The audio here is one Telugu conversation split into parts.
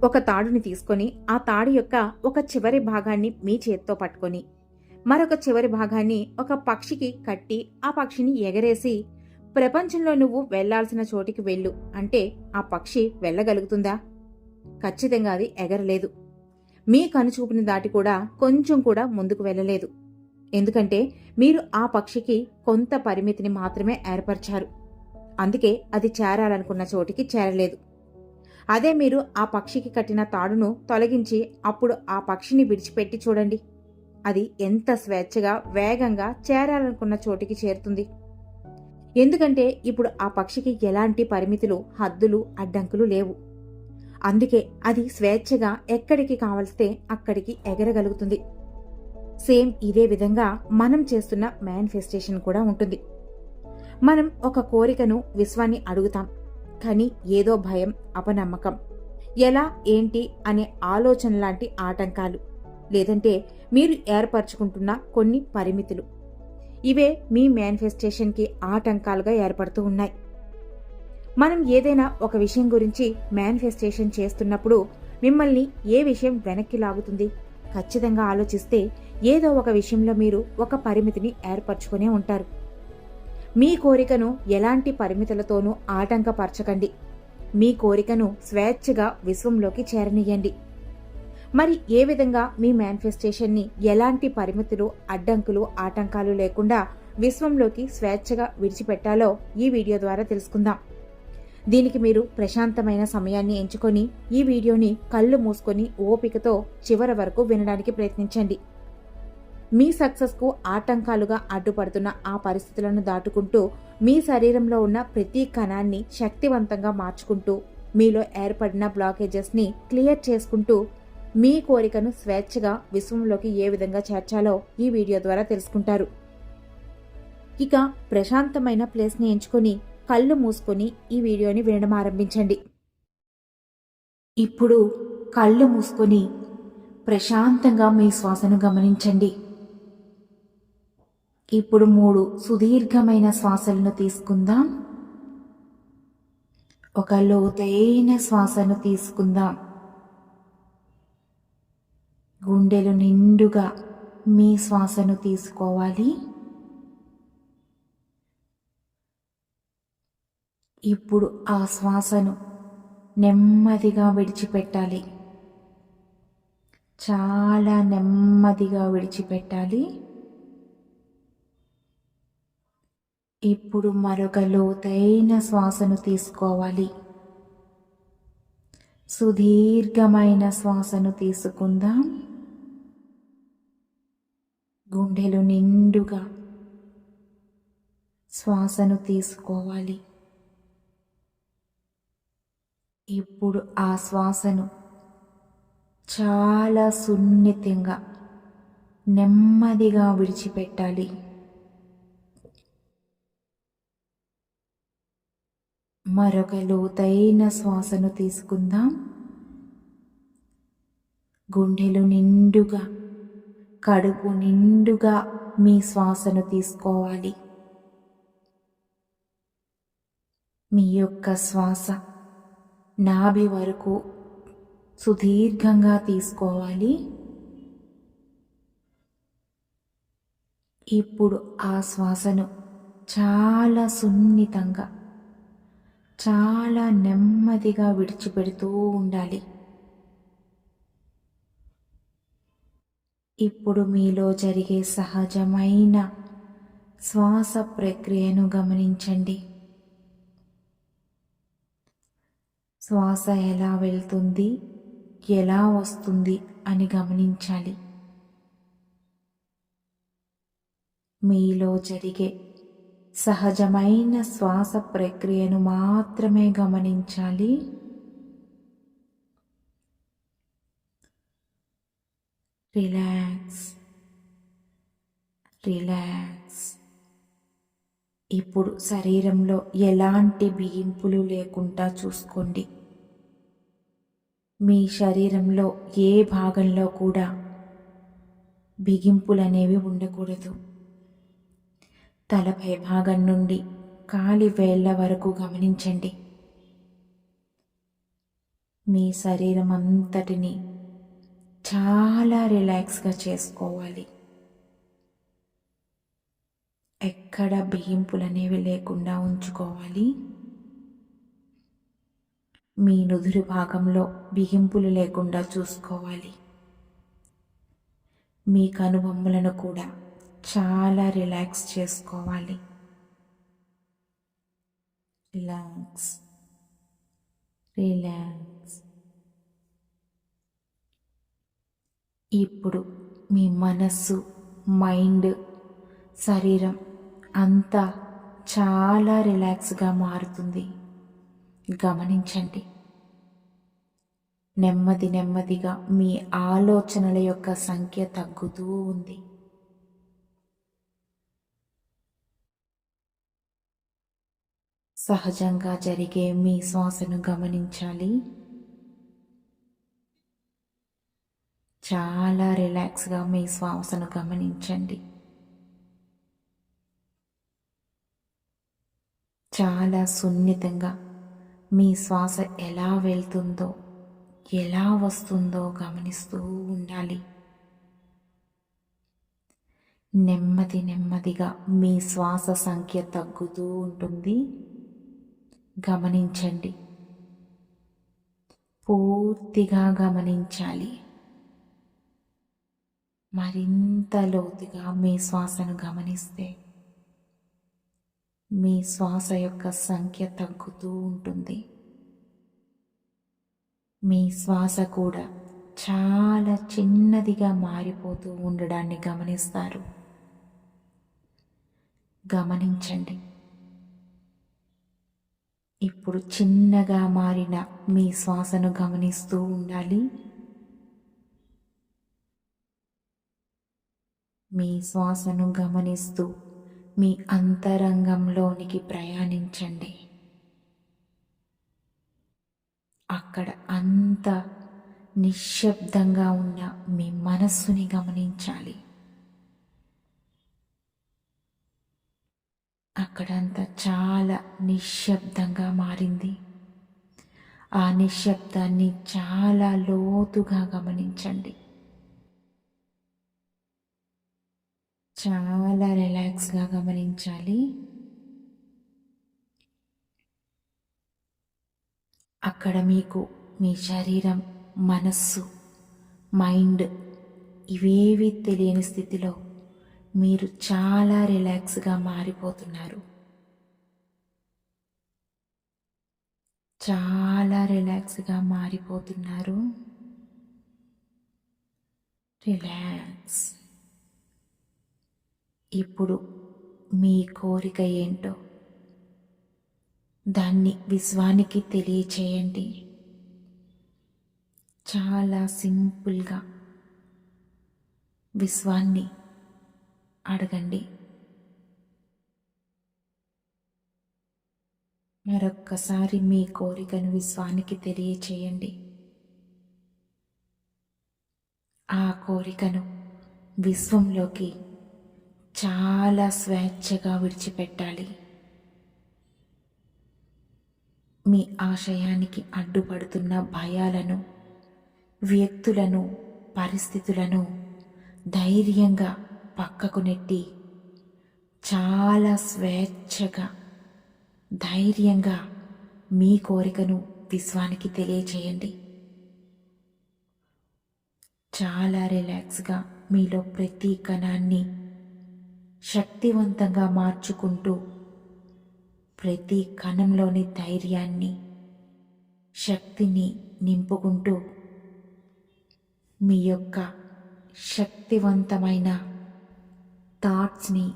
ఒక తాడుని తీసుకొని ఆ తాడు యొక్క ఒక చివరి భాగాన్ని మీ చేత్తో పట్టుకొని మరొక చివరి భాగాన్ని ఒక పక్షికి కట్టి ఆ పక్షిని ఎగరేసి ప్రపంచంలో నువ్వు వెళ్లాల్సిన చోటికి వెళ్ళు అంటే ఆ పక్షి వెళ్ళగలుగుతుందా? ఖచ్చితంగా అది ఎగరలేదు. మీ కనుచూపుని దాటి కూడా కొంచెం కూడా ముందుకు వెళ్ళలేదు. ఎందుకంటే మీరు ఆ పక్షికి కొంత పరిమితిని మాత్రమే ఏర్పరిచారు. అందుకే అది చేరాలనుకున్న చోటికి చేరలేదు. అదే మీరు ఆ పక్షికి కట్టిన తాడును తొలగించి అప్పుడు ఆ పక్షిని విడిచిపెట్టి చూడండి, అది ఎంత స్వేచ్ఛగా వేగంగా చేరాలనుకున్న చోటికి చేరుతుంది. ఎందుకంటే ఇప్పుడు ఆ పక్షికి ఎలాంటి పరిమితులు, హద్దులు, అడ్డంకులు లేవు. అందుకే అది స్వేచ్ఛగా ఎక్కడికి కావలిస్తే అక్కడికి ఎగరగలుగుతుంది. సేమ్ ఇదే విధంగా మనం చేస్తున్న మేనిఫెస్టేషన్ కూడా ఉంటుంది. మనం ఒక కోరికను, విశ్వాన్ని అడుగుతాం. కానీ ఏదో భయం, అపనమ్మకం, ఎలా ఏంటి అనే ఆలోచన లాంటి ఆటంకాలు, లేదంటే మీరు ఏర్పరచుకుంటున్న కొన్ని పరిమితులు, ఇవే మీ మేనిఫెస్టేషన్కి ఆటంకాలుగా ఏర్పడుతూ ఉన్నాయి. మనం ఏదైనా ఒక విషయం గురించి మేనిఫెస్టేషన్ చేస్తున్నప్పుడు మిమ్మల్ని ఏ విషయం వెనక్కి లాగుతుంది? ఖచ్చితంగా ఆలోచిస్తే ఏదో ఒక విషయంలో మీరు ఒక పరిమితిని ఏర్పరచుకునే ఉంటారు. మీ కోరికను ఎలాంటి పరిమితులతోనూ ఆటంకపరచకండి. మీ కోరికను స్వేచ్ఛగా విశ్వంలోకి చేరనియండి. మరి ఏ విధంగా మీ మేనిఫెస్టేషన్ని ఎలాంటి పరిమితులు, అడ్డంకులు, ఆటంకాలు లేకుండా విశ్వంలోకి స్వేచ్ఛగా విడిచిపెట్టాలో ఈ వీడియో ద్వారా తెలుసుకుందాం. దీనికి మీరు ప్రశాంతమైన సమయాన్ని ఎంచుకొని ఈ వీడియోని కళ్ళు మూసుకొని ఓపికతో చివరి వరకు వినడానికి ప్రయత్నించండి. మీ సక్సెస్కు ఆటంకాలుగా అడ్డుపడుతున్న ఆ పరిస్థితులను దాటుకుంటూ మీ శరీరంలో ఉన్న ప్రతి కణాన్ని శక్తివంతంగా మార్చుకుంటూ మీలో ఏర్పడిన బ్లాకేజెస్ని క్లియర్ చేసుకుంటూ మీ కోరికను స్వేచ్ఛగా విశ్వంలోకి ఏ విధంగా చేర్చాలో ఈ వీడియో ద్వారా తెలుసుకుంటారు. ఇక ప్రశాంతమైన ప్లేస్ని ఎంచుకొని కళ్ళు మూసుకొని ఈ వీడియోని వినడం ఆరంభించండి. ఇప్పుడు కళ్ళు మూసుకొని ప్రశాంతంగా మీ శ్వాసను గమనించండి. ఇప్పుడు 3 సుదీర్ఘమైన శ్వాసలను తీసుకుందాం. ఒక లోతైన శ్వాసను తీసుకుందాం. గుండెలు నిండుగా మీ శ్వాసను తీసుకోవాలి. ఇప్పుడు ఆ శ్వాసను నెమ్మదిగా విడిచిపెట్టాలి. చాలా నెమ్మదిగా విడిచిపెట్టాలి. ఇప్పుడు మరొక లోతైన శ్వాసను తీసుకోవాలి. సుదీర్ఘమైన శ్వాసను తీసుకుందాం. గుండెలు నిండుగా శ్వాసను తీసుకోవాలి. ఇప్పుడు ఆ శ్వాసను చాలా సున్నితంగా నెమ్మదిగా విడిచిపెట్టాలి. మరొక లోతైన శ్వాసను తీసుకుందాం. గుండెలు నిండుగా, కడుపు నిండుగా మీ శ్వాసను తీసుకోవాలి. మీ యొక్క శ్వాస నాభి వరకు సుదీర్ఘంగా తీసుకోవాలి. ఇప్పుడు ఆ శ్వాసను చాలా సున్నితంగా, చాలా నెమ్మదిగా విడిచిపెడుతూ ఉండాలి. ఇప్పుడు మీలో జరిగే సహజమైన శ్వాస ప్రక్రియను గమనించండి. శ్వాస ఎలా వెళ్తుంది, ఎలా వస్తుంది అని గమనించాలి. మీలో జరిగే సహజమైన శ్వాస ప్రక్రియను మాత్రమే గమనించాలి. Relax, relax. ఇప్పుడు శరీరంలో ఎలాంటి బిగింపులు లేకుండా చూసుకోండి. మీ శరీరంలో ఏ భాగంలో కూడా బిగింపులనేవి ఉండకూడదు. తలపై భాగం నుండి కాలి వేళ్ల వరకు గమనించండి. మీ శరీరం అంతటిని చాలా రిలాక్స్గా చేసుకోవాలి. ఎక్కడ బిగింపులనేవి లేకుండా ఉంచుకోవాలి. మీ నుదురు భాగంలో బిగింపులు లేకుండా చూసుకోవాలి. మీ కనుబొమ్మలను కూడా చాలా రిలాక్స్ చేసుకోవాలి. Relax, relax. ఇప్పుడు మీ మనస్సు, మైండ్, శరీరం అంతా చాలా రిలాక్స్గా మారుతుంది. గమనించండి. నెమ్మది నెమ్మదిగా మీ ఆలోచనల యొక్క సంఖ్య తగ్గుతూ ఉంది. సహజంగా జరిగే మీ శ్వాసను గమనించాలి. చాలా రిలాక్స్గా మీ శ్వాసను గమనించండి. చాలా సున్నితంగా మీ శ్వాస ఎలా వెళ్తుందో, ఎలా వస్తుందో గమనిస్తూ ఉండాలి. నెమ్మది నెమ్మదిగా మీ శ్వాస సంఖ్య తగ్గుతూ ఉంటుంది. గమనించండి. పూర్తిగా గమనించాలి. మరింత లోతుగా మీ శ్వాసను గమనిస్తే మీ శ్వాస యొక్క సంఖ్య తగ్గుతూ ఉంటుంది. మీ శ్వాస కూడా చాలా చిన్నదిగా మారిపోతూ ఉండడాన్ని గమనిస్తారు. గమనించండి. ఇప్పుడు చిన్నగా మారిన మీ శ్వాసను గమనిస్తూ ఉండాలి. మీ శ్వాసను గమనిస్తూ మీ అంతరంగంలోనికి ప్రయాణించండి. అక్కడ అంత నిశ్శబ్దంగా ఉన్న మీ మనస్సుని గమనించాలి. అక్కడంతా చాలా నిశ్శబ్దంగా మారింది. ఆ నిశ్శబ్దాన్ని చాలా లోతుగా గమనించండి. చాలా రిలాక్స్గా గమనించాలి. అక్కడ మీకు మీ శరీరం, మనస్సు, మైండ్ ఇవేవి తెలియని స్థితిలో మీరు చాలా రిలాక్స్గా మారిపోతున్నారు. చాలా రిలాక్స్గా మారిపోతున్నారు. రిలాక్స్. ఇప్పుడు మీ కోరిక ఏంటో దాన్ని విశ్వానికి తెలియచేయండి. చాలా సింపుల్గా విశ్వాన్ని అడగండి. మరొక్కసారి మీ కోరికను విశ్వానికి తెలియచేయండి. ఆ కోరికను విశ్వంలోకి చాలా స్వేచ్ఛగా విడిచిపెట్టాలి. మీ ఆశయానికి అడ్డుపడుతున్న భయాలను, వ్యక్తులను, పరిస్థితులను ధైర్యంగా పక్కకు నెట్టి చాలా స్వేచ్ఛగా, ధైర్యంగా మీ కోరికను విశ్వానికి తెలియచేయండి. చాలా రిలాక్స్గా మీలో ప్రతి కణాన్ని శక్తివంతంగా మార్చుకుంటూ ప్రతి కణంలోని ధైర్యాన్ని, శక్తిని నింపుకుంటూ మీ యొక్క శక్తివంతమైన థాట్స్ని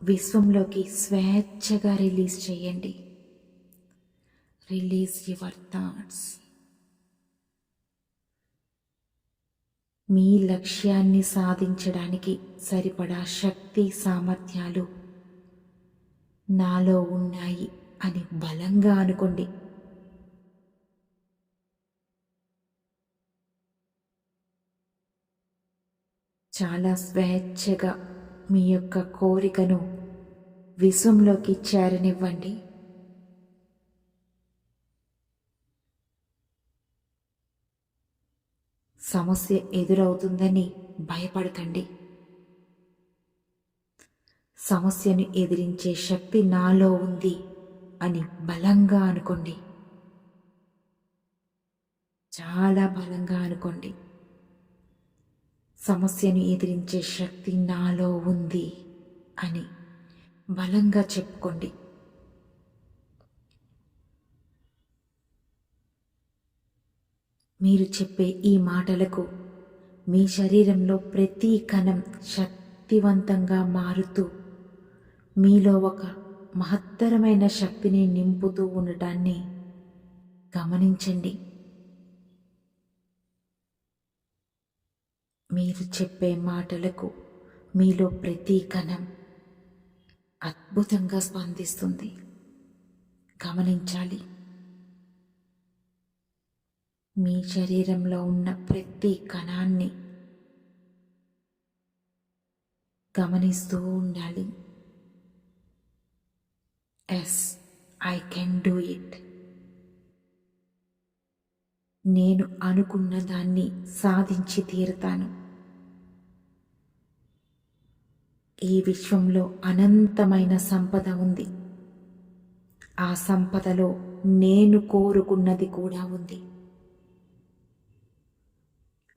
విశ్వంలోకి స్వేచ్ఛగా రిలీజ్ చేయండి. Release your thoughts. మీ లక్ష్యాన్ని సాధించడానికి సరిపడా శక్తి, సామర్థ్యాలు నాలో ఉన్నాయి అని బలంగా అనుకోండి. చాలా స్వేచ్ఛగా మీ యొక్క కోరికను విశ్వంలోకి చేరనివ్వండి. సమస్య ఎదురవుతుందని భయపడకండి. సమస్యను ఎదిరించే శక్తి నాలో ఉంది అని బలంగా అనుకోండి. చాలా బలంగా అనుకోండి. సమస్యను ఎదిరించే శక్తి నాలో ఉంది అని బలంగా చెప్పుకోండి. మీరు చెప్పే ఈ మాటలకు మీ శరీరంలో ప్రతి కణం శక్తివంతంగా మారుతూ మీలో ఒక మహత్తరమైన శక్తిని నింపుతూ ఉండటాన్ని గమనించండి. మీరు చెప్పే మాటలకు మీలో ప్రతి కణం అద్భుతంగా స్పందిస్తుంది. గమనించాలి. మీ శరీరంలో ఉన్న ప్రతి కణాన్ని గమనిస్తూ ఉండాలి. Yes, I can do it. నేను అనుకున్న దాన్ని సాధించి తీరుతాను. ఈ విశ్వంలో అనంతమైన సంపద ఉంది. ఆ సంపదలో నేను కోరుకున్నది కూడా ఉంది.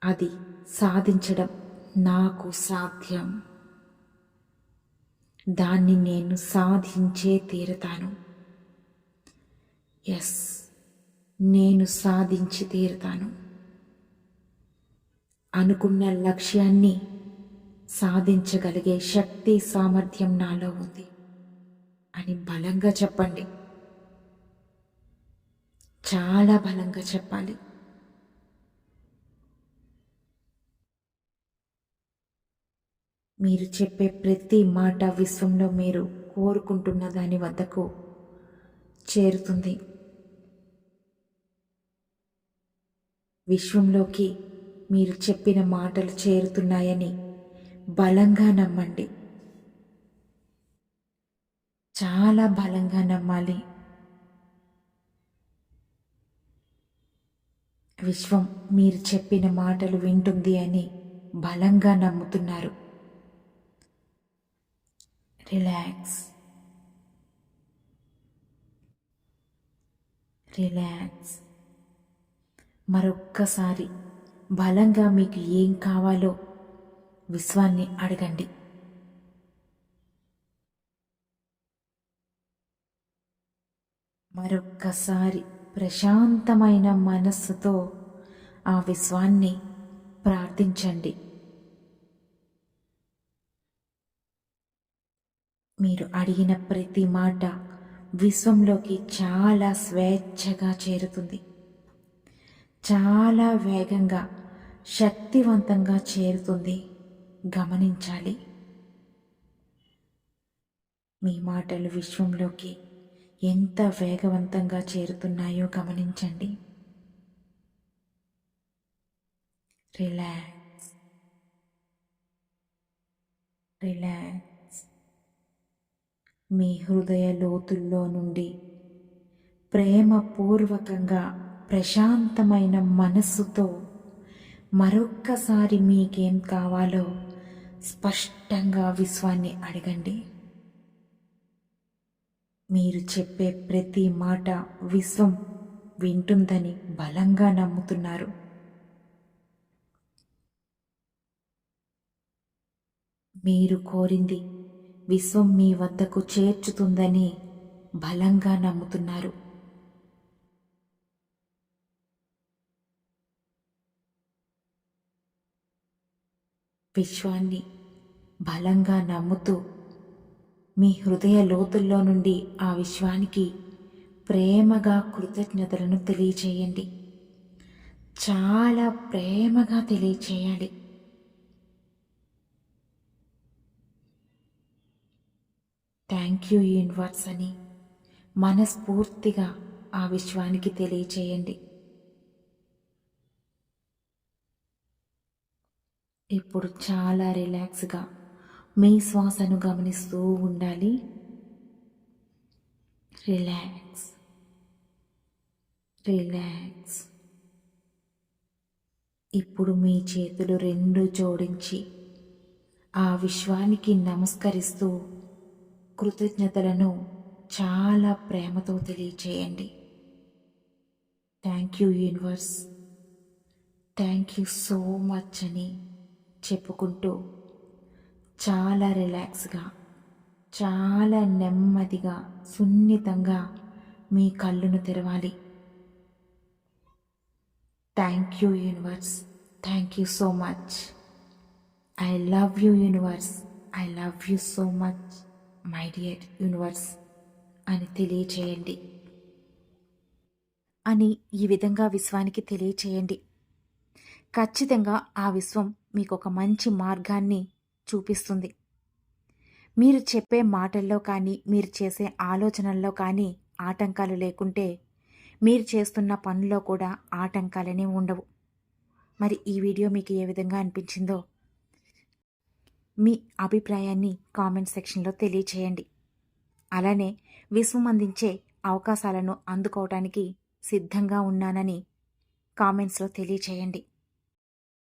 అది సాధించడం నాకు సాధ్యం. దాన్ని నేను సాధించే తీరుతాను. ఎస్, నేను సాధించి తీరుతాను. అనుకున్న లక్ష్యాన్ని సాధించగలిగే శక్తి సామర్థ్యం నాలో ఉంది అని బలంగా చెప్పండి. చాలా బలంగా చెప్పాలి. మీరు చెప్పే ప్రతి మాట విశ్వంలో మీరు కోరుకుంటున్న దాని వద్దకు చేరుతుంది. విశ్వంలోకి మీరు చెప్పిన మాటలు చేరుతున్నాయని బలంగా నమ్మండి. చాలా బలంగా నమ్మాలి. విశ్వం మీరు చెప్పిన మాటలు వింటుంది అని బలంగా నమ్ముతున్నారు. Relax, relax. మరొక్కసారి బలంగా మీకు ఏం కావాలో విశ్వాన్ని అడగండి. మరొక్కసారి ప్రశాంతమైన మనస్సుతో ఆ విశ్వాన్ని ప్రార్థించండి. మీరు అడిగిన ప్రతి మాట విశ్వంలోకి చాలా స్వేచ్ఛగా చేరుతుంది. చాలా వేగంగా, శక్తివంతంగా చేరుతుంది. గమనించాలి. మీ మాటలు విశ్వంలోకి ఎంత వేగవంతంగా చేరుతున్నాయో గమనించండి. Relax, relax. మీ హృదయ లోతుల్లో నుండి ప్రేమపూర్వకంగా ప్రశాంతమైన మనస్సుతో మరొక్కసారి మీకేం కావాలో స్పష్టంగా విశ్వాన్ని అడగండి. మీరు చెప్పే ప్రతి మాట విశ్వం వింటుందని బలంగా నమ్ముతున్నారు. మీరు కోరింది విశ్వం మీ వద్దకు చేర్చుతుందని బలంగా నమ్ముతున్నారు. విశ్వాన్ని బలంగా నమ్ముతూ మీ హృదయ లోతుల్లో నుండి ఆ విశ్వానికి ప్రేమగా కృతజ్ఞతలను తెలియచేయండి. చాలా ప్రేమగా తెలియచేయాలి. థ్యాంక్ యూ యూనివర్స్ అని మనస్ఫూర్తిగా ఆ విశ్వానికి తెలియచేయండి. ఇప్పుడు చాలా రిలాక్స్గా మీ శ్వాసను గమనిస్తూ ఉండాలి. Relax, relax. ఇప్పుడు మీ చేతులు రెండు జోడించి ఆ విశ్వానికి నమస్కరిస్తూ కృతజ్ఞతలను చాలా ప్రేమతో తెలియచేయండి. Thank you universe, thank you so much అని చెప్పుకుంటూ చాలా రిలాక్స్గా, చాలా నెమ్మదిగా, సున్నితంగా మీ కళ్ళును తెరవాలి. Thank you universe, thank you so much. I love you universe, I love you so much my dear universe అని తెలియచేయండి. అని ఈ విధంగా విశ్వానికి తెలియచేయండి. ఖచ్చితంగా ఆ విశ్వం మీకు ఒక మంచి మార్గాన్ని చూపిస్తుంది. మీరు చెప్పే మాటల్లో కానీ, మీరు చేసే ఆలోచనల్లో కానీ ఆటంకాలు లేకుంటే మీరు చేస్తున్న పనుల్లో కూడా ఆటంకాలనే ఉండవు. మరి ఈ వీడియో మీకు ఏ విధంగా అనిపించిందో మీ అభిప్రాయాన్ని కామెంట్ సెక్షన్లో తెలియచేయండి. అలానే విశ్వం అందించే అవకాశాలను అందుకోవటానికి సిద్ధంగా ఉన్నానని కామెంట్స్లో తెలియచేయండి.